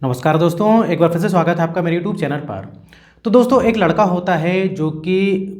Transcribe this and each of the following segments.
नमस्कार दोस्तों, एक बार फिर से स्वागत है आपका मेरे यूट्यूब चैनल पर। तो दोस्तों, एक लड़का होता है जो कि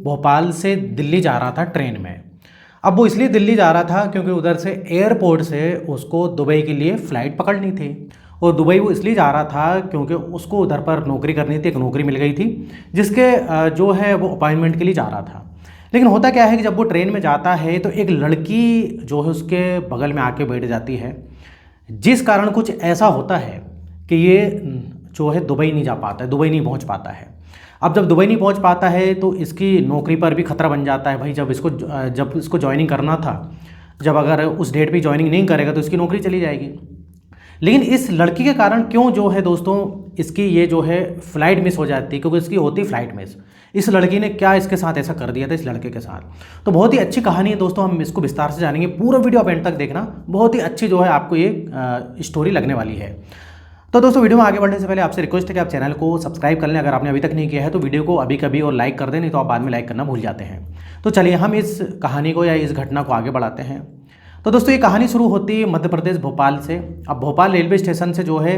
भोपाल से दिल्ली जा रहा था ट्रेन में। अब वो इसलिए दिल्ली जा रहा था क्योंकि उधर से एयरपोर्ट से उसको दुबई के लिए फ़्लाइट पकड़नी थी। और दुबई वो इसलिए जा रहा था क्योंकि उसको उधर पर नौकरी करनी थी, एक नौकरी मिल गई थी जिसके जो है वो अपॉइंटमेंट के लिए जा रहा था। लेकिन होता क्या है कि जब वो ट्रेन में जाता है तो एक लड़की जो है उसके बगल में आके बैठ जाती है, जिस कारण कुछ ऐसा होता है कि ये जो है दुबई नहीं जा पाता है, दुबई नहीं पहुंच पाता है। अब जब दुबई नहीं पहुंच पाता है तो इसकी नौकरी पर भी खतरा बन जाता है। भाई जब इसको ज्वाइनिंग करना था, जब अगर उस डेट पे ज्वाइनिंग नहीं करेगा तो इसकी नौकरी चली जाएगी। लेकिन इस लड़की के कारण क्यों जो है दोस्तों इसकी ये जो है फ़्लाइट मिस हो जाती है, क्योंकि इसकी होती फ़्लाइट मिस। इस लड़की ने क्या इसके साथ ऐसा कर दिया था इस लड़के के साथ। तो बहुत ही अच्छी कहानी है दोस्तों, हम इसको विस्तार से जानेंगे। पूरा वीडियो आप एंड तक देखना, बहुत ही अच्छी जो है आपको ये स्टोरी लगने वाली है। तो दोस्तों, वीडियो में आगे बढ़ने से पहले आपसे रिक्वेस्ट है कि आप चैनल को सब्सक्राइब कर लें अगर आपने अभी तक नहीं किया है, तो वीडियो को अभी कभी और लाइक कर दें, नहीं तो आप बाद में लाइक करना भूल जाते हैं। तो चलिए हम इस कहानी को या इस घटना को आगे बढ़ाते हैं। तो दोस्तों, ये कहानी शुरू होती है मध्य प्रदेश भोपाल से। अब भोपाल रेलवे स्टेशन से जो है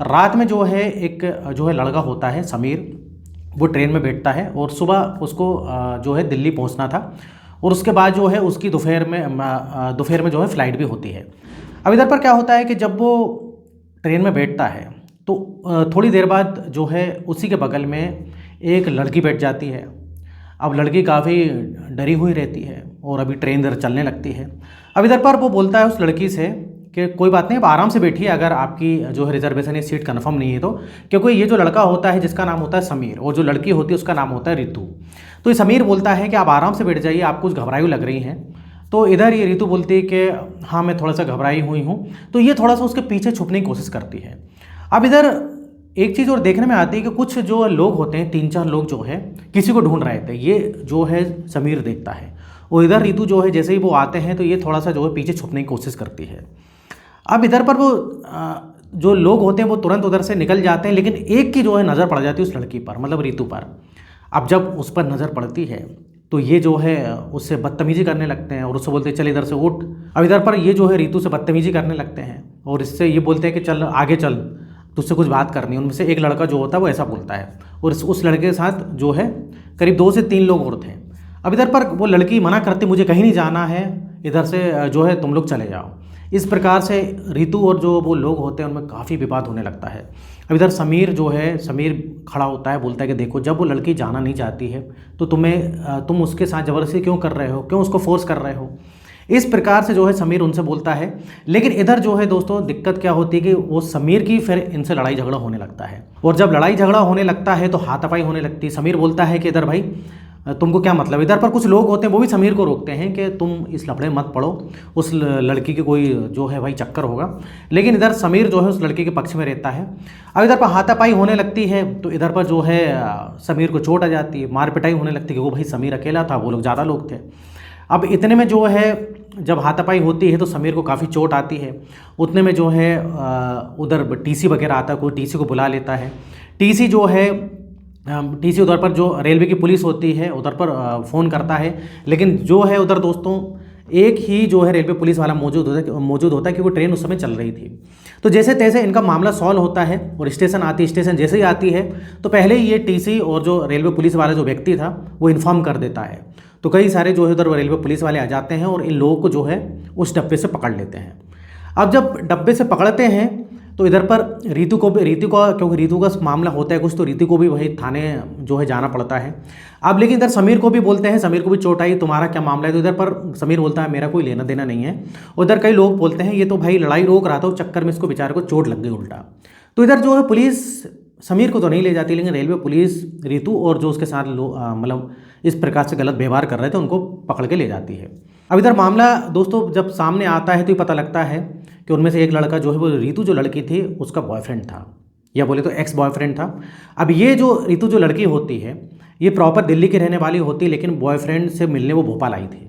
रात में जो है एक जो है लड़का होता है समीर, वो ट्रेन में बैठता है और सुबह उसको जो है दिल्ली पहुंचना था। और उसके बाद जो है उसकी दोपहर में जो है फ़्लाइट भी होती है। अब इधर पर क्या होता है कि जब वो ट्रेन में बैठता है तो थोड़ी देर बाद जो है उसी के बगल में एक लड़की बैठ जाती है। अब लड़की काफ़ी डरी हुई रहती है और अभी ट्रेन इधर चलने लगती है। अब इधर पर वो बोलता है उस लड़की से कि कोई बात नहीं, आप आराम से बैठिए, अगर आपकी जो है रिजर्वेशन या सीट कन्फर्म नहीं है तो। क्योंकि ये जो लड़का होता है जिसका नाम होता है समीर और जो लड़की होती है उसका नाम होता है रितु। तो ये समीर बोलता है कि आप आराम से बैठ जाइए, आप कुछ घबराई लग रही हैं। तो इधर ये रितु बोलती है कि हाँ, मैं थोड़ा सा घबराई हुई हूँ। तो ये थोड़ा सा उसके पीछे छुपने की कोशिश करती है। अब इधर एक चीज़ और देखने में आती है कि कुछ जो लोग होते हैं, 3-4 लोग जो है किसी को ढूंढ रहे थे। ये जो है समीर देखता है और इधर रितु जो है जैसे ही वो आते हैं तो ये थोड़ा सा जो है पीछे छुपने की कोशिश करती है। अब इधर पर वो जो लोग होते हैं वो तुरंत उधर से निकल जाते हैं, लेकिन एक की जो है नज़र पड़ जाती है उस लड़की पर, मतलब रितु पर। अब जब उस पर नज़र पड़ती है तो ये जो है उससे बदतमीजी करने लगते हैं और उससे बोलते हैं चल इधर से उठ। अब इधर पर ये जो है रितु से बदतमीजी करने लगते हैं और इससे ये बोलते हैं कि चल आगे चल, तुझसे कुछ बात करनी है। उनमें से एक लड़का जो होता है वो ऐसा बोलता है और उस लड़के के साथ जो है करीब 2 से 3 लोग और थे। अब इधर पर वो लड़की मना करती, मुझे कहीं नहीं जाना है, इधर से जो है तुम लोग चले जाओ। इस प्रकार से रितु और जो वो लोग होते हैं उनमें काफ़ी विवाद होने लगता है। अब इधर समीर खड़ा होता है, बोलता है कि देखो, जब वो लड़की जाना नहीं चाहती है तो तुम उसके साथ ज़बरदस्ती क्यों कर रहे हो, क्यों उसको फोर्स कर रहे हो। इस प्रकार से जो है समीर उनसे बोलता है। लेकिन इधर जो है दोस्तों दिक्कत क्या होती है कि वो समीर की फिर इनसे लड़ाई झगड़ा होने लगता है और जब लड़ाई झगड़ा होने लगता है तो हाथापाई होने लगती है। समीर बोलता है कि इधर भाई तुमको क्या मतलब। इधर पर कुछ लोग होते हैं वो भी समीर को रोकते हैं कि तुम इस लफड़े में मत पड़ो, उस लड़की की कोई जो है भाई चक्कर होगा। लेकिन इधर समीर जो है उस लड़की के पक्ष में रहता है। अब इधर पर हाथापाई होने लगती है तो इधर पर जो है समीर को चोट आ जाती है, मार पिटाई होने लगती है कि वो भाई समीर अकेला था, वो लोग ज़्यादा लोग थे। अब इतने में जो है जब हाथापाई होती है तो समीर को काफ़ी चोट आती है। उतने में जो है उधर टीसी वगैरह आता है, कोई टीसी को बुला लेता है। टीसी जो है टीसी उधर पर जो रेलवे की पुलिस होती है उधर पर फ़ोन करता है। लेकिन जो है उधर दोस्तों एक ही जो है रेलवे पुलिस वाला मौजूद होता है क्योंकि ट्रेन उस समय चल रही थी। तो जैसे तैसे इनका मामला सॉल्व होता है और स्टेशन जैसे ही आती है तो पहले ही ये टीसी और जो रेलवे पुलिस वाला जो व्यक्ति था वो इन्फॉर्म कर देता है। तो कई सारे जो है उधर रेलवे पुलिस वाले आ जाते हैं और इन लोगों को जो है उस डब्बे से पकड़ लेते हैं। अब जब डब्बे से पकड़ते हैं तो इधर पर रीतु को क्योंकि रीतु का मामला होता है कुछ, तो रीतु को भी वही थाने जो है जाना पड़ता है। अब लेकिन इधर समीर को भी बोलते हैं, समीर को भी चोट आई, तुम्हारा क्या मामला है। तो इधर पर समीर बोलता है मेरा कोई लेना देना नहीं है। उधर कई लोग बोलते हैं ये तो भाई लड़ाई रोक रहा था, उस चक्कर में इसको बेचारे को चोट लग गई उल्टा। तो इधर जो है पुलिस समीर को तो नहीं ले जाती, लेकिन रेलवे पुलिस रीतु और जो उसके साथ मतलब इस प्रकार से गलत व्यवहार कर रहे थे उनको पकड़ के ले जाती है। अब इधर मामला दोस्तों जब सामने आता है तो ये पता लगता है कि उनमें से एक लड़का जो है वो रीतु जो लड़की थी उसका बॉयफ्रेंड था, या बोले तो एक्स बॉयफ्रेंड था। अब ये जो रीतु जो लड़की होती है ये प्रॉपर दिल्ली की रहने वाली होती है, लेकिन बॉयफ्रेंड से मिलने वो भोपाल आई थी।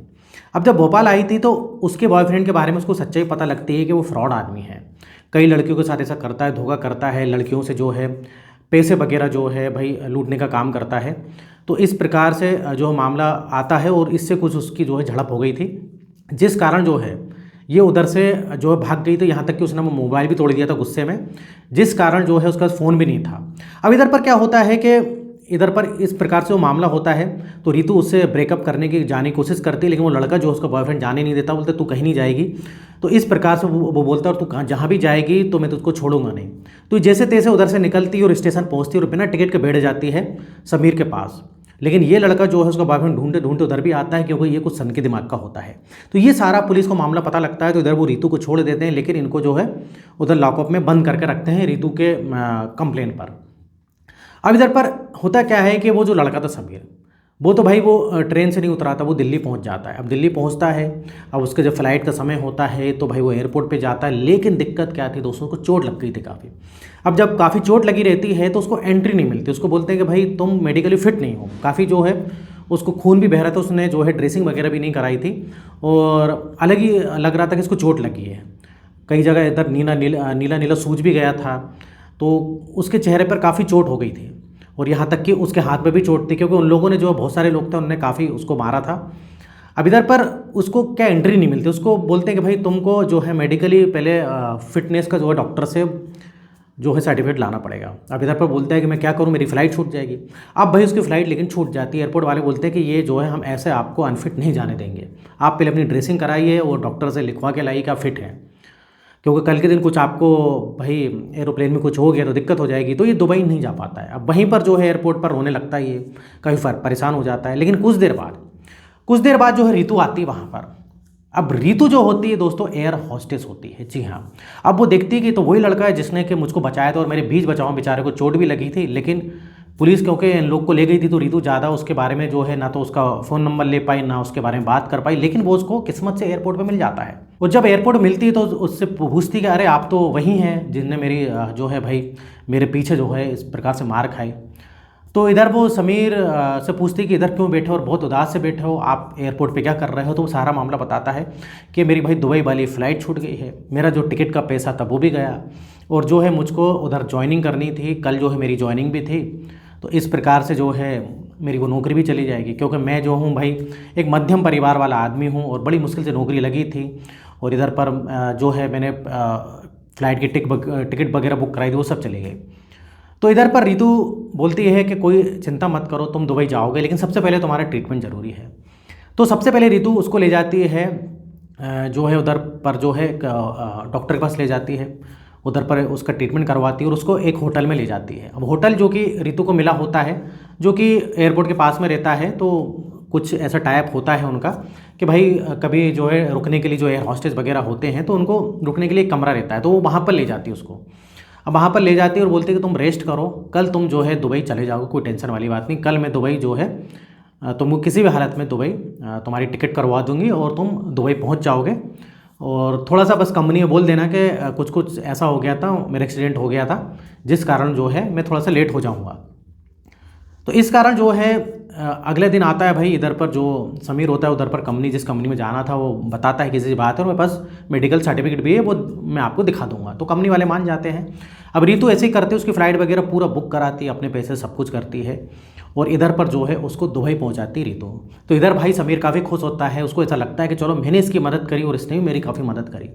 अब जब भोपाल आई थी तो उसके बॉयफ्रेंड के बारे में उसको सच्चाई पता लगती है कि वो फ्रॉड आदमी है, कई लड़कियों के साथ ऐसा करता है, धोखा करता है, लड़कियों से जो है पैसे वगैरह जो है भाई लूटने का काम करता है। तो इस प्रकार से जो मामला आता है और इससे कुछ उसकी जो है झड़प हो गई थी, जिस कारण जो है ये उधर से जो है भाग गई, तो यहाँ तक कि उसने मोबाइल भी तोड़ दिया था गुस्से में, जिस कारण जो है उसका फ़ोन भी नहीं था। अब इधर पर क्या होता है कि इधर पर इस प्रकार से वो मामला होता है, तो रितु उससे ब्रेकअप करने की जाने की कोशिश करती है, लेकिन वो लड़का जो उसका बॉयफ्रेंड जाने नहीं देता, बोलते तू कहीं नहीं जाएगी। तो इस प्रकार से वो बोलता है और तू कहाँ जहाँ भी जाएगी तो मैं तुझको छोड़ूंगा नहीं। तो जैसे तैसे उधर से निकलती है और स्टेशन पहुँचती है और बिना टिकट के बैठ जाती है समीर के पास। लेकिन ये लड़का जो है उसका बॉयफ्रेंड ढूंढते ढूंढते उधर भी आता है, क्योंकि ये कुछ सन के दिमाग का होता है। तो ये सारा पुलिस को मामला पता लगता है, तो इधर वो रितु को छोड़ देते हैं, लेकिन इनको जो है उधर लॉकअप में बंद करके रखते हैं रितु के कंप्लेन पर। अब इधर पर होता क्या है कि वो जो लड़का था समीर, वो तो भाई वो ट्रेन से नहीं उतरा था, वो दिल्ली पहुंच जाता है। अब दिल्ली पहुंचता है, अब उसके जब फ्लाइट का समय होता है तो भाई वो एयरपोर्ट पे जाता है। लेकिन दिक्कत क्या थी दोस्तों, को चोट लग गई थी काफ़ी। अब जब काफ़ी चोट लगी रहती है तो उसको एंट्री नहीं मिलती, उसको बोलते हैं कि भाई तुम मेडिकली फिट नहीं हो। काफ़ी जो है उसको खून भी बह रहा था, उसने जो है ड्रेसिंग वगैरह भी नहीं कराई थी और अलग ही लग रहा था कि इसको चोट लगी है। कई जगह इधर नीला नीला नीला नीला सूज भी गया था, तो उसके चेहरे पर काफ़ी चोट हो गई थी और यहाँ तक कि उसके हाथ में भी चोट थी, क्योंकि उन लोगों ने जो बहुत सारे लोग थे उन्होंने काफ़ी उसको मारा था। अब इधर पर उसको क्या एंट्री नहीं मिलती, उसको बोलते हैं कि भाई तुमको जो है मेडिकली पहले फिटनेस का जो है डॉक्टर से जो है सर्टिफिकेट लाना पड़ेगा। अब इधर पर बोलता है कि मैं क्या करूं, मेरी फ़्लाइट छूट जाएगी। अब भाई उसकी फ़्लाइट लेकिन छूट जाती है। एयरपोर्ट वाले बोलते हैं कि ये जो है हम ऐसे आपको अनफिट नहीं जाने देंगे, आप पहले अपनी ड्रेसिंग कराइए और डॉक्टर से लिखवा के लाइए कि आप फिट हैं, क्योंकि कल के दिन कुछ आपको भाई एरोप्लेन में कुछ हो गया तो दिक्कत हो जाएगी। तो ये दुबई नहीं जा पाता है। अब वहीं पर जो है एयरपोर्ट पर रोने लगता है, ये काफ़ी परेशान हो जाता है। लेकिन कुछ देर बाद जो है रितु आती है वहाँ पर। अब रितु जो होती है दोस्तों एयर हॉस्टेस होती है, जी हाँ। अब वो देखती है कि तो वही लड़का है जिसने कि मुझको बचाया था और मेरे बीच बचाओ, बेचारे को चोट भी लगी थी। लेकिन पुलिस क्योंकि इन लोग को ले गई थी, तो रितु ज़्यादा उसके बारे में जो है ना तो उसका फ़ोन नंबर ले पाई, ना उसके बारे में बात कर पाई। लेकिन वो उसको किस्मत से एयरपोर्ट पे मिल जाता है। और जब एयरपोर्ट मिलती है तो उससे पूछती कि अरे आप तो वही हैं जिनने मेरी जो है भाई मेरे पीछे जो है इस प्रकार से मार खाई। तो इधर वो समीर से पूछती कि इधर क्यों बैठे हो और बहुत उदास से बैठे हो, आप एयरपोर्ट पे क्या कर रहे हो। तो वो सारा मामला बताता है कि मेरी भाई दुबई वाली फ़्लाइट छूट गई है, मेरा जो टिकट का पैसा था वो भी गया, और जो है मुझको उधर ज्वाइनिंग करनी थी, कल जो है मेरी ज्वाइनिंग भी थी। तो इस प्रकार से जो है मेरी वो नौकरी भी चली जाएगी, क्योंकि मैं जो हूँ भाई एक मध्यम परिवार वाला आदमी हूँ और बड़ी मुश्किल से नौकरी लगी थी। और इधर पर जो है मैंने फ़्लाइट की टिकट वगैरह बुक कराई थी, वो सब चले गए। तो इधर पर रितु बोलती है कि कोई चिंता मत करो, तुम दुबई जाओगे, लेकिन सबसे पहले तुम्हारा ट्रीटमेंट ज़रूरी है। तो सबसे पहले रितु उसको ले जाती है जो है उधर पर जो है डॉक्टर के पास ले जाती है, उधर पर उसका ट्रीटमेंट करवाती है और उसको एक होटल में ले जाती है। अब होटल जो कि रितु को मिला होता है, जो कि एयरपोर्ट के पास में रहता है, तो कुछ ऐसा टाइप होता है उनका कि भाई कभी जो है रुकने के लिए जो एयर हॉस्टेस वगैरह होते हैं तो उनको रुकने के लिए एक कमरा रहता है, तो वो वहाँ पर ले जाती है उसको। अब वहाँ पर ले जाती है और बोलती है कि तुम रेस्ट करो, कल तुम जो है दुबई चले जाओगे, कोई टेंशन वाली बात नहीं, कल मैं दुबई जो है तुमको किसी भी हालत में दुबई तुम्हारी टिकट करवा दूंगी और तुम दुबई पहुँच जाओगे। और थोड़ा सा बस कंपनी में बोल देना कि कुछ कुछ ऐसा हो गया था, मेरा एक्सीडेंट हो गया था, जिस कारण जो है मैं थोड़ा सा लेट हो जाऊँगा। तो इस कारण जो है अगले दिन आता है भाई, इधर पर जो समीर होता है उधर पर कंपनी जिस कंपनी में जाना था वो बताता है किसी से बात है और मेरे पास मेडिकल सर्टिफिकेट भी है, वो मैं आपको दिखा दूंगा। तो कंपनी वाले मान जाते हैं। अब रितु ऐसे ही करते, उसकी फ़्लाइट वगैरह पूरा बुक कराती है, अपने पैसे सब कुछ करती है और इधर पर जो है उसको दुबई पहुंचाती है रितु। तो इधर भाई समीर काफ़ी खुश होता है, उसको ऐसा लगता है कि चलो मैंने इसकी मदद करी और इसने भी मेरी काफ़ी मदद करी।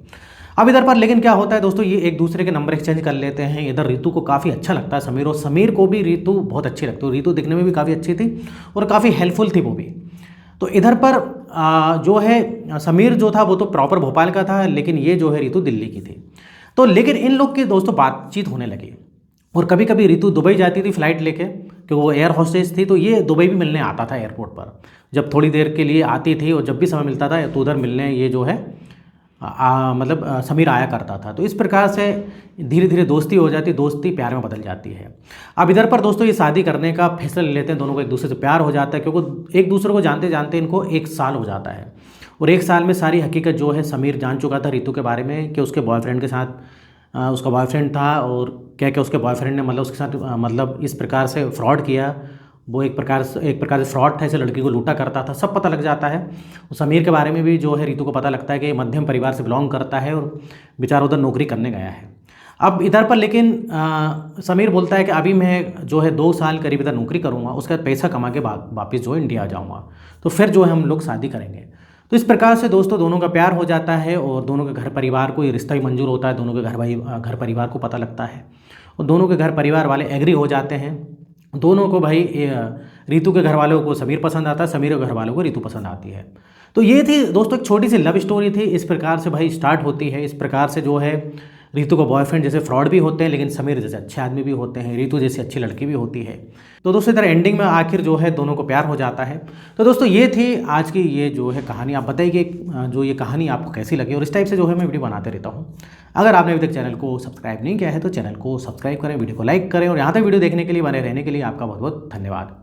अब इधर पर लेकिन क्या होता है दोस्तों, ये एक दूसरे के नंबर एक्सचेंज कर लेते हैं। इधर रितु को काफ़ी अच्छा लगता है समीर, और समीर को भी रितु बहुत अच्छी लगती है। रितु दिखने में भी काफ़ी अच्छी थी और काफ़ी हेल्पफुल थी वो भी। तो इधर पर जो है समीर जो था वो तो प्रॉपर भोपाल का था, लेकिन ये जो है रितु दिल्ली की थी। तो लेकिन इन लोग की दोस्तों बातचीत होने लगी और कभी कभी रितु दुबई जाती थी फ़्लाइट लेके, क्योंकि वो एयर हॉस्टेस थी, तो ये दुबई भी मिलने आता था एयरपोर्ट पर। जब थोड़ी देर के लिए आती थी और जब भी समय मिलता था तो उधर मिलने ये जो है मतलब समीर आया करता था। तो इस प्रकार से धीरे धीरे दोस्ती हो जाती, दोस्ती प्यार में बदल जाती है। अब इधर पर दोस्तों ये शादी करने का फैसला ले लेते हैं, दोनों को एक दूसरे से प्यार हो जाता है, क्योंकि एक दूसरे को जानते जानते इनको 1 साल हो जाता है। और 1 साल में सारी हकीकत जो है समीर जान चुका था रितु के बारे में, कि उसके बॉयफ्रेंड के साथ उसका बॉयफ्रेंड था और क्या क्या उसके बॉयफ्रेंड ने मतलब उसके साथ मतलब इस प्रकार से फ्रॉड किया। वो एक प्रकार से फ्रॉड था, ऐसे लड़की को लूटा करता था, सब पता लग जाता है। और समीर के बारे में भी जो है रितु को पता लगता है कि मध्यम परिवार से बिलोंग करता है और बेचारा उधर नौकरी करने गया है। अब इधर पर लेकिन समीर बोलता है कि अभी मैं जो है 2 साल करीब इधर नौकरी करूँगा, उसके बाद पैसा कमा के वापस जो है इंडिया आ जाऊँगा, तो फिर जो है हम लोग शादी करेंगे। तो इस प्रकार से दोस्तों दोनों का प्यार हो जाता है और दोनों के घर परिवार को ये रिश्ता भी मंजूर होता है, दोनों के घर परिवार को पता लगता है और दोनों के घर परिवार वाले एग्री हो जाते हैं। दोनों को भाई रीतू के घर वालों को समीर पसंद आता है, समीर के घर वालों को रीतू पसंद आती है। तो ये थी दोस्तों एक छोटी सी लव स्टोरी थी, इस प्रकार से भाई स्टार्ट होती है। इस प्रकार से जो है रीतू का बॉयफ्रेंड जैसे फ्रॉड भी होते हैं, लेकिन समीर जैसे अच्छे आदमी भी होते हैं, रीतू जैसी अच्छी लड़की भी होती है। तो दोस्तों इधर एंडिंग में आखिर जो है दोनों को प्यार हो जाता है। तो दोस्तों ये थी आज की ये जो है कहानी। आप बताइए कि जो ये कहानी आपको कैसी लगी, और इस टाइप से जो है मैं वीडियो बनाते रहता हूँ। अगर आपने अभी तक चैनल को सब्सक्राइब नहीं किया है तो चैनल को सब्सक्राइब करें, वीडियो को लाइक करें, और यहाँ तक वीडियो देखने के लिए, बने रहने के लिए आपका बहुत बहुत धन्यवाद।